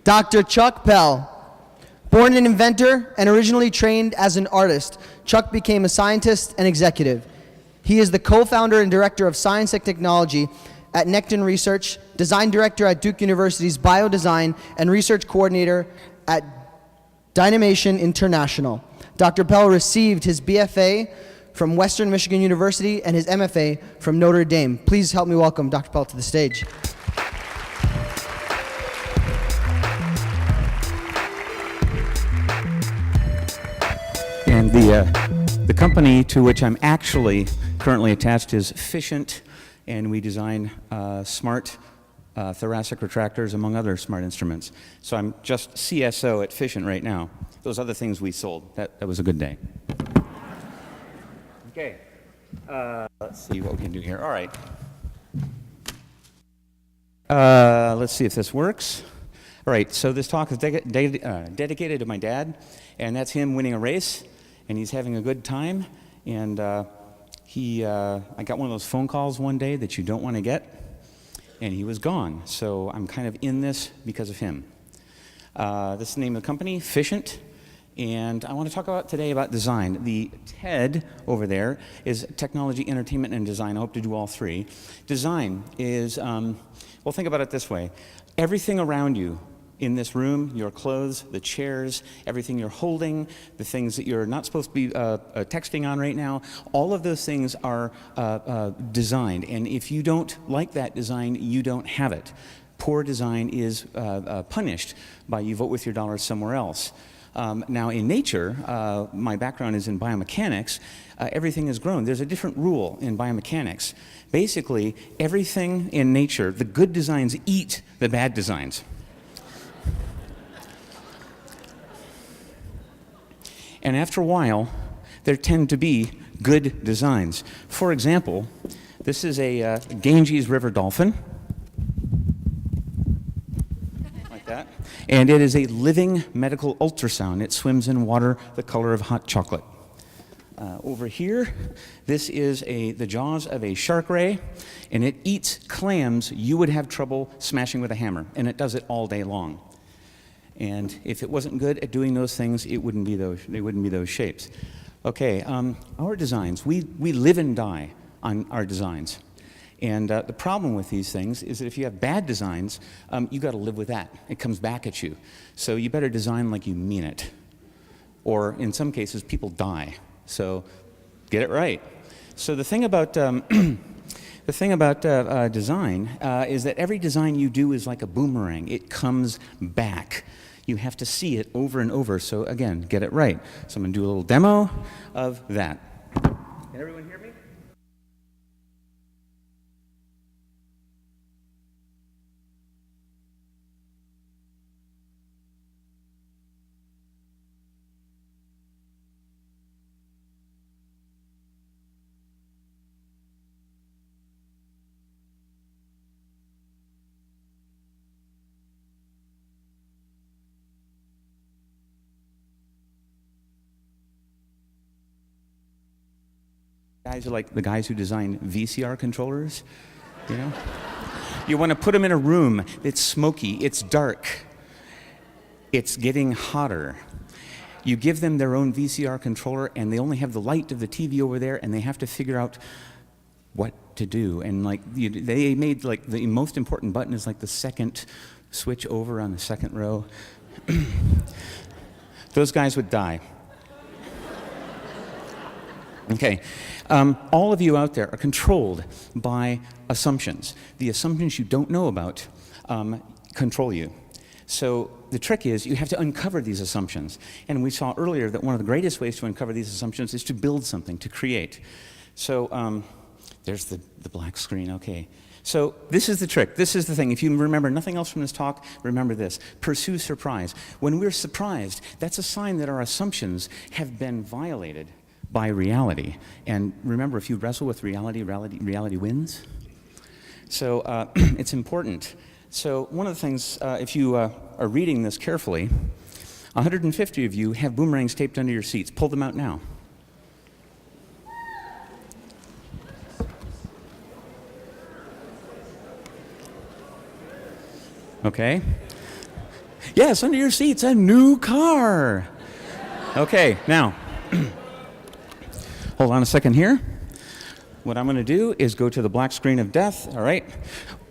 Dr. Chuck Pell. Born an inventor and originally trained as an artist, Chuck became a scientist and executive. He is the co-founder and director of Science and Technology at Necton Research, design director at Duke University's Biodesign, and research coordinator at Dynamation International. Dr. Pell received his BFA from Western Michigan University and his MFA from Notre Dame. Please help me welcome Dr. Pell to the stage. And the company to which I'm actually currently attached is Ficient, and we design smart thoracic retractors, among other smart instruments. So I'm just CSO at Ficient right now. Those other things we sold. That was a good day. Okay. Let's see what we can do here. All right. Let's see if this works. All right, so this talk is dedicated to my dad, and that's him winning a race, and he's having a good time. And I got one of those phone calls one day that you don't want to get, and he was gone. So I'm kind of in this because of him. This is the name of the company, Ficient, and I want to talk today about design. The TED over there is Technology, Entertainment, and Design. I hope to do all three. Design is, well, think about it this way. Everything around you in this room, your clothes, the chairs, everything you're holding, the things that you're not supposed to be texting on right now, all of those things are designed. And if you don't like that design, you don't have it. Poor design is punished by you vote with your dollars somewhere else. Now in nature, my background is in biomechanics, everything is grown. There's a different rule in biomechanics. Basically, everything in nature, the good designs eat the bad designs. And after a while, there tend to be good designs. For example, this is a Ganges River dolphin, like that. And it is a living medical ultrasound. It swims in water the color of hot chocolate. Over here, this is the jaws of a shark ray, and it eats clams you would have trouble smashing with a hammer, and it does it all day long. And if it wasn't good at doing those things, they wouldn't be those shapes. Okay, our designs, we live and die on our designs. And the problem with these things is that if you have bad designs, you got to live with that. It comes back at you. So you better design like you mean it. Or in some cases, people die. So get it right. So the thing about design is that every design you do is like a boomerang. It comes back. You have to see it over and over. So again, get it right. So I'm going to do a little demo of that. Can everyone hear me? Guys are like the guys who design VCR controllers, you know? You want to put them in a room that's smoky, it's dark, it's getting hotter. You give them their own VCR controller and they only have the light of the TV over there and they have to figure out what to do. And like they made like the most important button is like the second switch over on the second row. Those guys would die. Okay, all of you out there are controlled by assumptions. The assumptions you don't know about control you. So the trick is you have to uncover these assumptions. And we saw earlier that one of the greatest ways to uncover these assumptions is to build something, to create. So there's the black screen, okay. So this is the trick, this is the thing. If you remember nothing else from this talk, remember this. Pursue surprise. When we're surprised, that's a sign that our assumptions have been violated by reality. And remember, if you wrestle with reality, reality wins. So it's important. So one of the things, if you are reading this carefully, 150 of you have boomerangs taped under your seats. Pull them out now. Okay? Yes, under your seat's a new car. Okay, now, hold on a second here. What I'm going to do is go to the black screen of death, all right?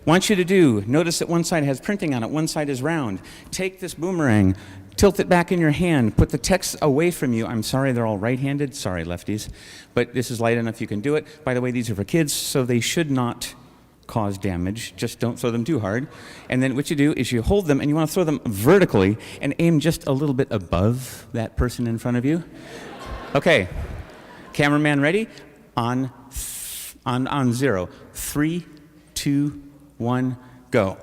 Want you to do, notice that one side has printing on it, one side is round. Take this boomerang, tilt it back in your hand, put the text away from you. I'm sorry, they're all right-handed. Sorry, lefties. But this is light enough you can do it. By the way, these are for kids, so they should not cause damage. Just don't throw them too hard. And then what you do is you hold them, and you want to throw them vertically and aim just a little bit above that person in front of you. Okay. Cameraman ready? On 0. 3, 2, 1, go.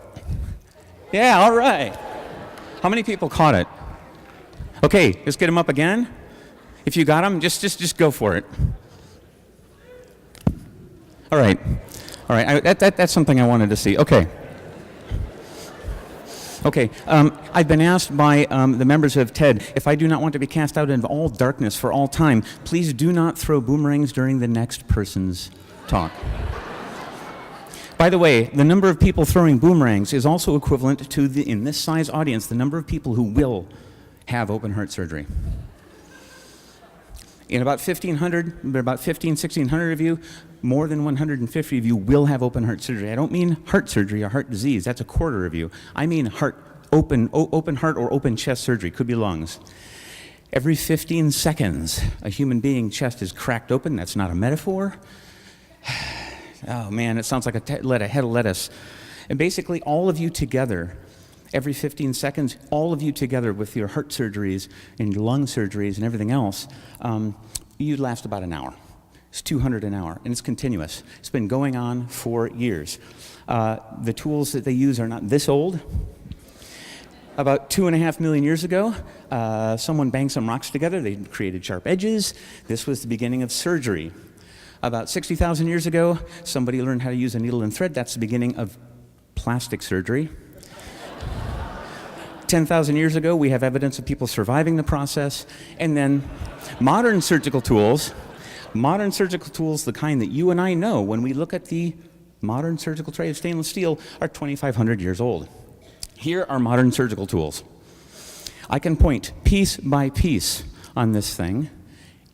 Yeah, all right. How many people caught it? Okay, let's get them up again. If you got them, just go for it. All right. All right, that's something I wanted to see. Okay. Okay, I've been asked by the members of TED, if I do not want to be cast out into all darkness for all time, please do not throw boomerangs during the next person's talk. By the way, the number of people throwing boomerangs is also equivalent to, in this size audience, the number of people who will have open heart surgery. In about 1,600 of you, more than 150 of you will have open heart surgery. I don't mean heart surgery or heart disease. That's a quarter of you. I mean open heart or open chest surgery. Could be lungs. Every 15 seconds, a human being chest is cracked open. That's not a metaphor. Oh man, it sounds like a head of lettuce. And basically, all of you together, every 15 seconds, all of you together with your heart surgeries and your lung surgeries and everything else, you last about an hour. It's 200 an hour, and it's continuous. It's been going on for years. The tools that they use are not this old. About 2.5 million years ago, someone banged some rocks together. They created sharp edges. This was the beginning of surgery. About 60,000 years ago, somebody learned how to use a needle and thread. That's the beginning of plastic surgery. 10,000 years ago, we have evidence of people surviving the process. And then modern surgical tools, the kind that you and I know when we look at the modern surgical tray of stainless steel, are 2,500 years old. Here are modern surgical tools. I can point piece by piece on this thing.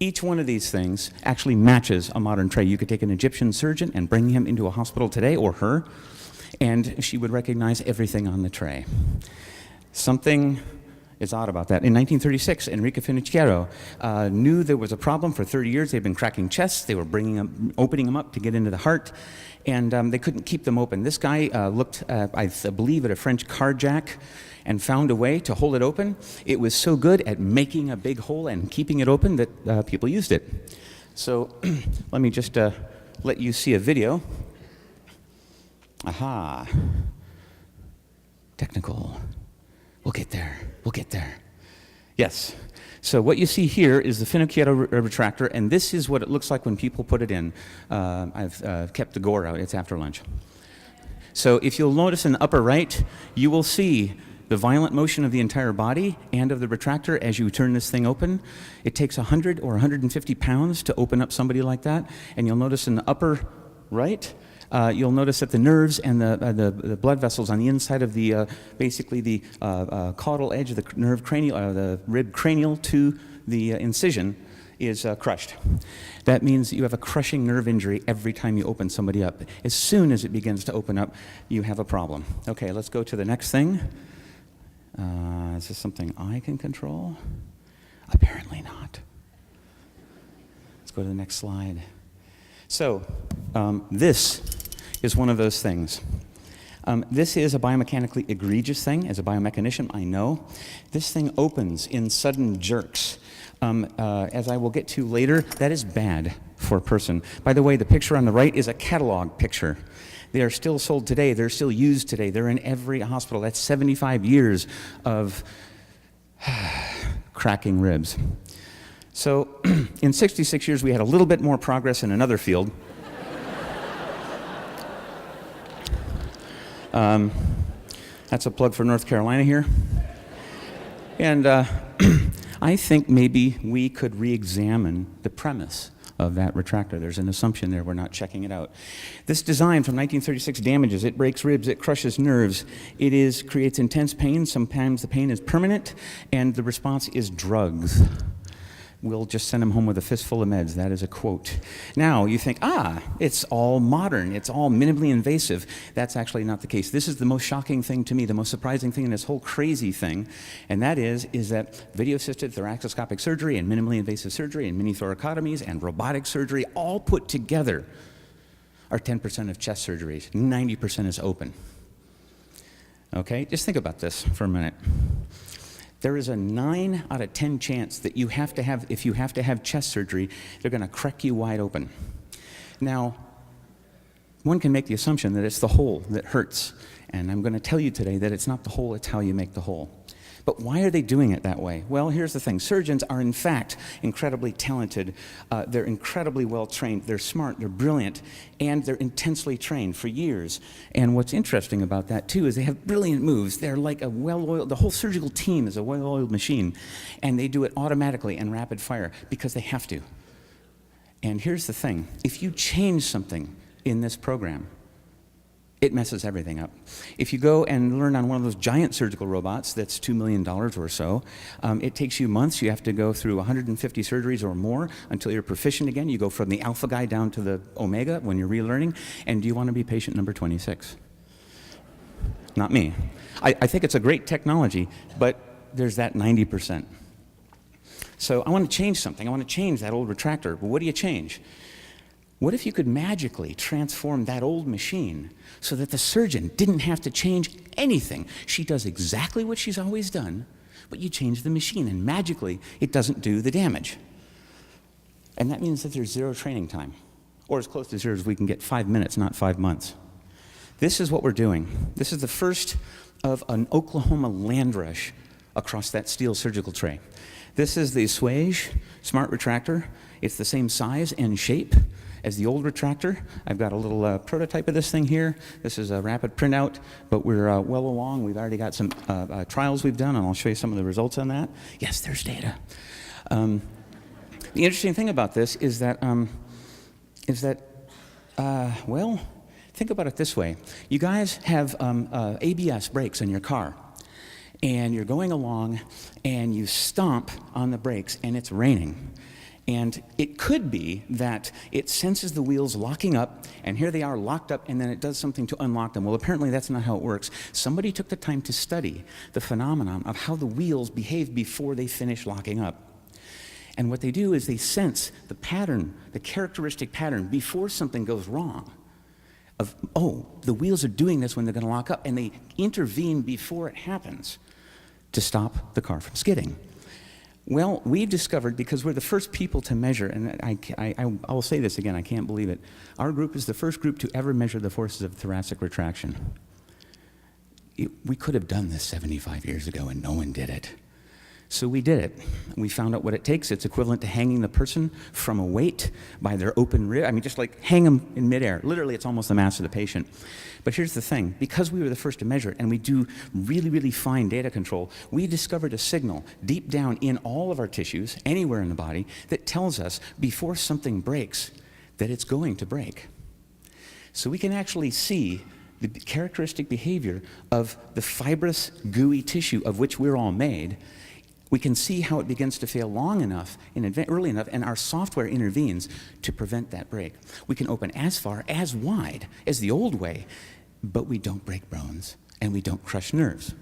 Each one of these things actually matches a modern tray. You could take an Egyptian surgeon and bring him into a hospital today, or her, and she would recognize everything on the tray. Something is odd about that. In 1936, Enrique Finocchiaro knew there was a problem. For 30 years, they'd been cracking chests. They were opening them up to get into the heart, and they couldn't keep them open. This guy looked, I believe, at a French car jack and found a way to hold it open. It was so good at making a big hole and keeping it open that people used it. So let me just let you see a video. Aha. Technical. We'll get there. We'll get there. Yes. So what you see here is the Finocchiaro retractor, and this is what it looks like when people put it in. I've kept the gore out. It's after lunch. So if you'll notice in the upper right, you will see the violent motion of the entire body and of the retractor as you turn this thing open. It takes 100 or 150 pounds to open up somebody like that. And you'll notice in the upper right, you'll notice that the nerves and the blood vessels on the inside of the, basically the caudal edge of the nerve cranial, the rib cranial to the incision is crushed. That means you have a crushing nerve injury every time you open somebody up. As soon as it begins to open up, you have a problem. Okay, let's go to the next thing. Is this something I can control? Apparently not. Let's go to the next slide. So, this is one of those things. This is a biomechanically egregious thing. As a biomechanician, I know. This thing opens in sudden jerks. As I will get to later, that is bad for a person. By the way, the picture on the right is a catalog picture. They are still sold today. They're still used today. They're in every hospital. That's 75 years of cracking ribs. So in 66 years, we had a little bit more progress in another field. That's a plug for North Carolina here. And I think maybe we could re-examine the premise of that retractor. There's an assumption there, we're not checking it out. This design from 1936 damages, it breaks ribs, it crushes nerves, creates intense pain, sometimes the pain is permanent, and the response is drugs. We'll just send them home with a fistful of meds. That is a quote. Now, you think, it's all modern, it's all minimally invasive. That's actually not the case. This is the most shocking thing to me, the most surprising thing in this whole crazy thing, and that is that video-assisted thoracoscopic surgery and minimally invasive surgery and mini thoracotomies and robotic surgery all put together are 10% of chest surgeries. 90% is open. Okay, just think about this for a minute. There is a 9 out of 10 chance that if you have to have chest surgery, they're going to crack you wide open. Now, one can make the assumption that it's the hole that hurts, and I'm going to tell you today that it's not the hole, it's how you make the hole. But why are they doing it that way? Well, here's the thing. Surgeons are, in fact, incredibly talented. They're incredibly well-trained. They're smart. They're brilliant. And they're intensely trained for years. And what's interesting about that, too, is they have brilliant moves. They're like a well-oiled, the whole surgical team is a well-oiled machine. And they do it automatically and rapid fire because they have to. And here's the thing. If you change something in this program, it messes everything up. If you go and learn on one of those giant surgical robots that's $2 million or so, it takes you months. You have to go through 150 surgeries or more until you're proficient again. You go from the alpha guy down to the omega when you're relearning. And do you want to be patient number 26? Not me. I think it's a great technology, but there's that 90%. So I want to change something. I want to change that old retractor. But what do you change? What if you could magically transform that old machine so that the surgeon didn't have to change anything? She does exactly what she's always done, but you change the machine, and magically it doesn't do the damage. And that means that there's zero training time, or as close to zero as we can get, 5 minutes, not 5 months. This is what we're doing. This is the first of an Oklahoma land rush across that steel surgical tray. This is the Swage smart retractor. It's the same size and shape as the old retractor. I've got a little prototype of this thing here. This is a rapid printout, but we're well along. We've already got some trials we've done, and I'll show you some of the results on that. Yes, there's data. The interesting thing about this is that, well, think about it this way. You guys have ABS brakes in your car, and you're going along, and you stomp on the brakes, and it's raining. And it could be that it senses the wheels locking up, and here they are locked up, and then it does something to unlock them. Well, apparently that's not how it works. Somebody took the time to study the phenomenon of how the wheels behave before they finish locking up. And what they do is they sense the pattern, the characteristic pattern, before something goes wrong. Of, oh, the wheels are doing this when they're going to lock up, and they intervene before it happens to stop the car from skidding. Well, we've discovered, because we're the first people to measure, and I will say this again, I can't believe it. Our group is the first group to ever measure the forces of thoracic retraction. We could have done this 75 years ago, and no one did it. So we did it. We found out what it takes. It's equivalent to hanging the person from a weight by their open rib. I mean, just like hang them in midair. Literally, it's almost the mass of the patient. But here's the thing. Because we were the first to measure it, and we do really, really fine data control, we discovered a signal deep down in all of our tissues, anywhere in the body, that tells us before something breaks that it's going to break. So we can actually see the characteristic behavior of the fibrous, gooey tissue of which we're all made. We can see how it begins to fail long enough, early enough, and our software intervenes to prevent that break. We can open as far, as wide as the old way, but we don't break bones, and we don't crush nerves.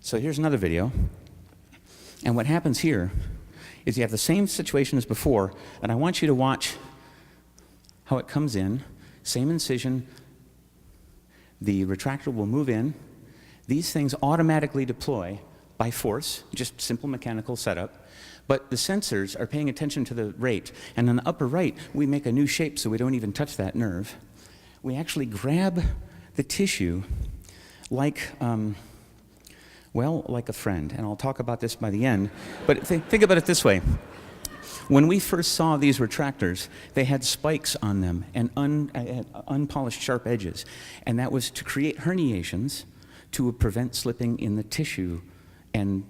So here's another video. And what happens here is you have the same situation as before, and I want you to watch how it comes in. Same incision. The retractor will move in. These things automatically deploy by force, just simple mechanical setup, but the sensors are paying attention to the rate, and on the upper right, we make a new shape so we don't even touch that nerve. We actually grab the tissue like, well, like a friend, and I'll talk about this by the end, but think about it this way. When we first saw these retractors, they had spikes on them and unpolished sharp edges, and that was to create herniations to prevent slipping in the tissue and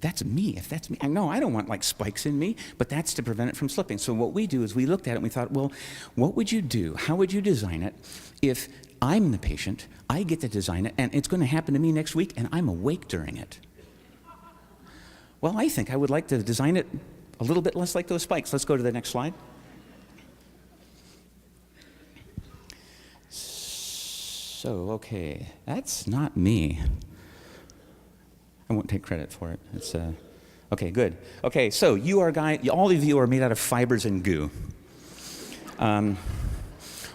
That's me. If that's me, I know I don't want like spikes in me, but that's to prevent it from slipping. So what we do is we looked at it and we thought, well, what would you do? How would you design it if I'm the patient, I get to design it, and it's going to happen to me next week, and I'm awake during it? Well, I think I would like to design it a little bit less like those spikes. Let's go to the next slide. So, okay, that's not me. I won't take credit for it. It's okay, good. Okay, so you are all of you are made out of fibers and goo.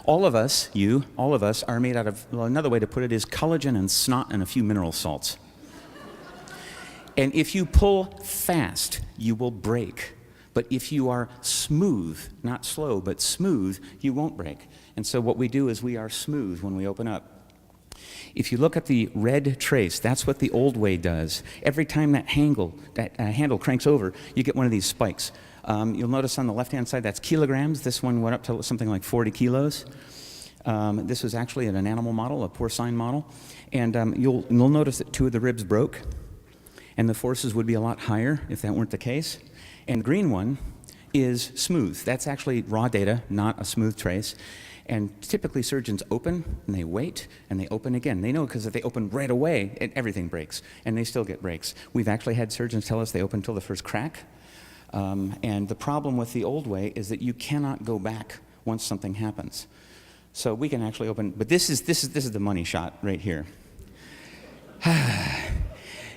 All of us are made out of, well, another way to put it is collagen and snot and a few mineral salts. And if you pull fast, you will break. But if you are smooth, not slow, but smooth, you won't break. And so what we do is we are smooth when we open up. If you look at the red trace, that's what the old way does. Every time that handle cranks over, you get one of these spikes. You'll notice on the left-hand side, that's kilograms. This one went up to something like 40 kilos. This was actually an animal model, a porcine model. And you'll notice that 2 of the ribs broke. And the forces would be a lot higher if that weren't the case. And the green one is smooth. That's actually raw data, not a smooth trace. And typically surgeons open, and they wait, and they open again. They know because if they open right away, everything breaks, and they still get breaks. We've actually had surgeons tell us they open until the first crack. And the problem with the old way is that you cannot go back once something happens. So we can actually open, but this is the money shot right here.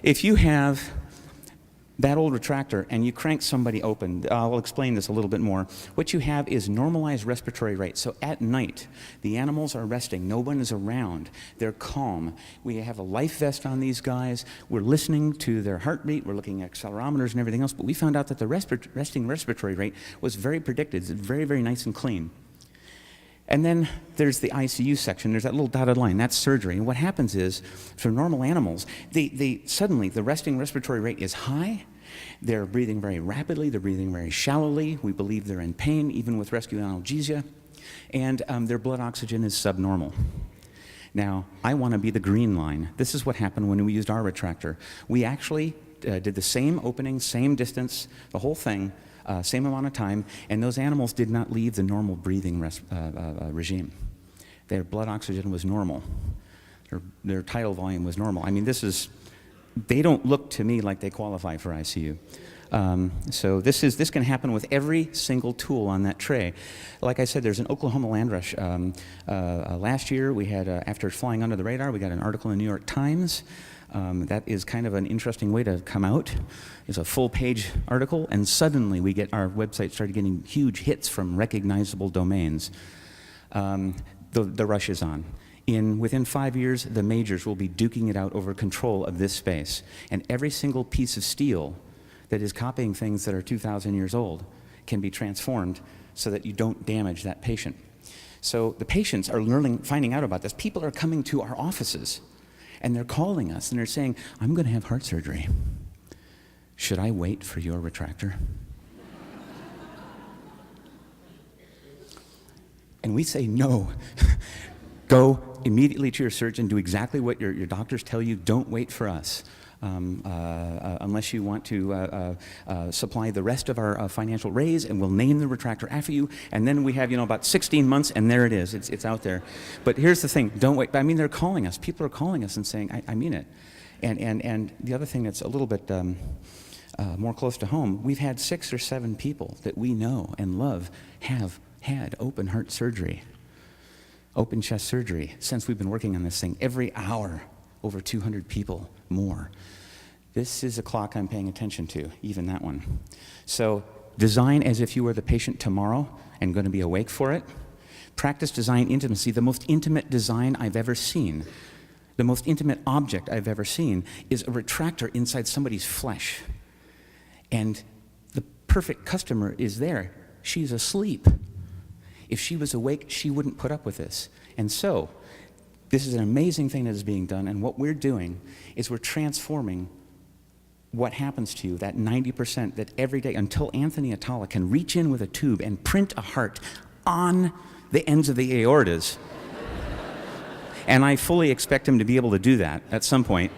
If you have that old retractor and you crank somebody open, I'll explain this a little bit more. What you have is normalized respiratory rate. So at night, the animals are resting. No one is around. They're calm. We have a life vest on these guys. We're listening to their heartbeat. We're looking at accelerometers and everything else. But we found out that the resting respiratory rate was very predicted. It's very, very nice and clean. And then there's the ICU section. There's that little dotted line. That's surgery. And what happens is, for normal animals, they suddenly, the resting respiratory rate is high. They're breathing very rapidly. They're breathing very shallowly. We believe they're in pain, even with rescue analgesia. And their blood oxygen is subnormal. Now, I want to be the green line. This is what happened when we used our retractor. We actually did the same opening, same distance, the whole thing, same amount of time, and those animals did not leave the normal breathing regime. Their blood oxygen was normal. Their tidal volume was normal. I mean, they don't look to me like they qualify for ICU. So this can happen with every single tool on that tray. Like I said, there's an Oklahoma land rush. Last year, we had, after flying under the radar, we got an article in the New York Times. That is kind of an interesting way to come out. It's a full-page article, and suddenly our website started getting huge hits from recognizable domains. The rush is on. Within 5 years, the majors will be duking it out over control of this space. And every single piece of steel that is copying things that are 2,000 years old can be transformed so that you don't damage that patient. So the patients are finding out about this. People are coming to our offices, and they're calling us, and they're saying, I'm going to have heart surgery. Should I wait for your retractor? And we say, no. Go immediately to your surgeon, do exactly what your doctors tell you. Don't wait for us. Unless you want to supply the rest of our financial raise, and we'll name the retractor after you, and then we have, about 16 months, and there it is. It's out there. But here's the thing, don't wait. I mean, they're calling us. People are calling us and saying, I mean it. And the other thing that's a little bit more close to home, we've had 6 or 7 people that we know and love have had open heart surgery, open chest surgery, since we've been working on this thing. Every hour, over 200 people more. This is a clock I'm paying attention to, even that one. So design as if you were the patient tomorrow and going to be awake for it. Practice design intimacy. The most intimate design I've ever seen, the most intimate object I've ever seen is a retractor inside somebody's flesh. And the perfect customer is there. She's asleep. If she was awake, she wouldn't put up with this. And so, this is an amazing thing that is being done, and what we're doing is we're transforming what happens to you, that 90% that every day, until Anthony Atala can reach in with a tube and print a heart on the ends of the aortas. And I fully expect him to be able to do that at some point.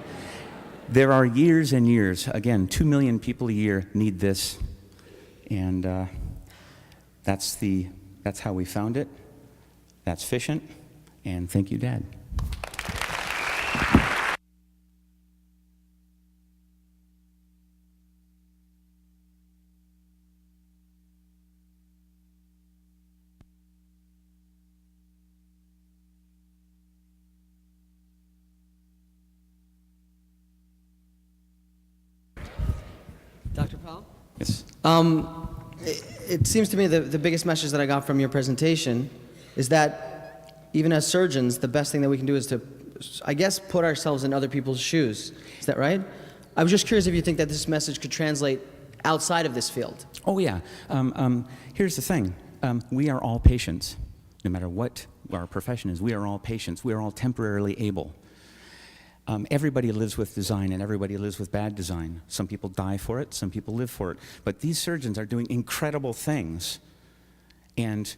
there are years and years. Again, 2 million people a year need this, and that's how we found it. That's efficient, and thank you, Dad. Dr. Pell? Yes. It seems to me the biggest message that I got from your presentation is that even as surgeons, the best thing that we can do is to, I guess, put ourselves in other people's shoes. Is that right? I was just curious if you think that this message could translate outside of this field. Oh, yeah. Here's the thing. We are all patients. No matter what our profession is, we are all patients. We are all temporarily able. Everybody lives with design, and everybody lives with bad design. Some people die for it, some people live for it. But these surgeons are doing incredible things, and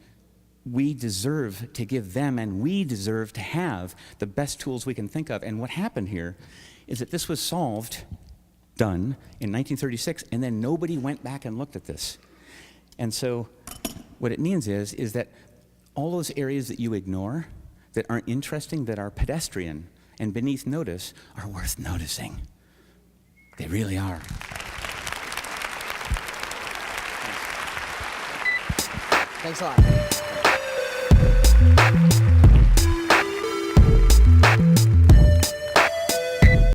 we deserve to give them, and we deserve to have the best tools we can think of. And what happened here is that this was done in 1936, and then nobody went back and looked at this. And so what it means is that all those areas that you ignore, that aren't interesting, that are pedestrian, and beneath notice are worth noticing. They really are. Thanks a lot.